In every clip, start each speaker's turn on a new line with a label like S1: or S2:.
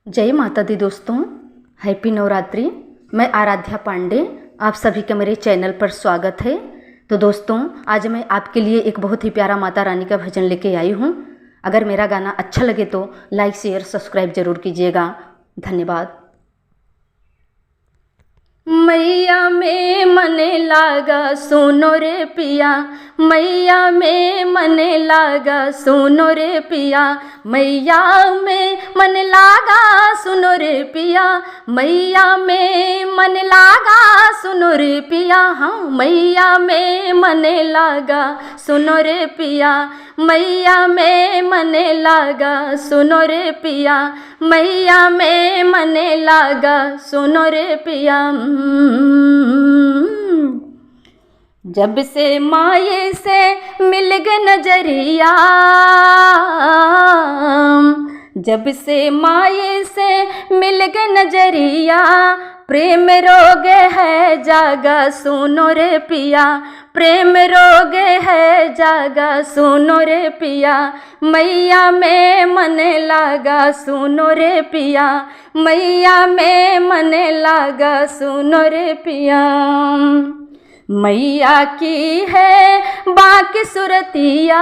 S1: जय माता दी दोस्तों, हैप्पी नवरात्रि। मैं आराध्या पांडे, आप सभी का मेरे चैनल पर स्वागत है। तो दोस्तों, आज मैं आपके लिए एक बहुत ही प्यारा माता रानी का भजन लेके आई हूँ। अगर मेरा गाना अच्छा लगे तो लाइक शेयर सब्सक्राइब जरूर कीजिएगा। धन्यवाद। मैया में मने लागा सुनो रे पिया, मैया में मने लागा सुनो रे पिया, मैया में मन लागा सुनो रे पिया, मैया में मन लागा सुनो रे पिया, हाँ मैया में मने लागा सुनो रे पिया, मैया में मने लागा सुनो रे पिया, मैया में मने लागा सुनो रे पिया। जब से माये से मिल गए नजरिया, जब से माये से मिल गए नजरिया, प्रेम रोग है जागा सुनो रे पिया, प्रेम रोग है जागा सुनो रे पिया, मैया में मन लागा सुनो रे पिया, मैया में मन लागा सुनो रे पिया। मैया की है बाकी सुरतिया,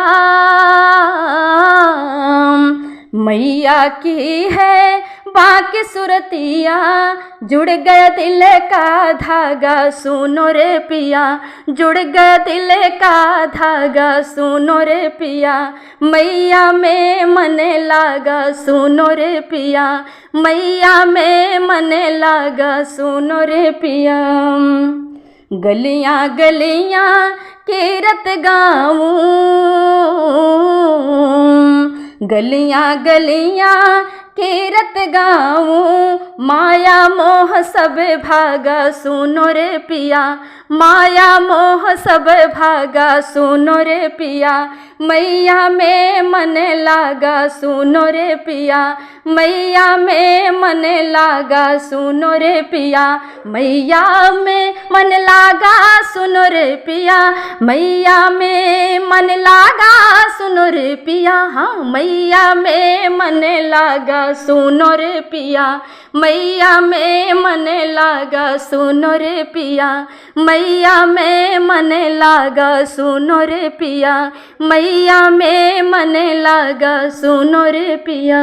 S1: मैया की है बाकी सुरतिया, जुड़ गया दिल का धागा सुनो रे पिया, जुड़ गया दिल का धागा सुनो रे पिया, मैया में मन लागा सुनो रे पिया, मैया में मन लागा सुनो रे पिया। गलियां गलियां कीरत गाऊं, गलियां गलियां कीरत गाऊं, माया मोह सब भागा सुनो रे पिया, माया मोह सब भागा सुनो रे पिया, मैया में मन लागा सुनो रे पिया, मैया में मन लागा सुनो रे पिया, मैया में मन लागा सुनो रे पिया, मैया में मन लागा सुनो रे पिया, हाँ मैया में मन लागा सुनो रे पिया, मैया में मन लागा सुनो रे पिया, मैया में मन लागा सुनो रे पिया, मैया में मन लागा सुनो रे पिया।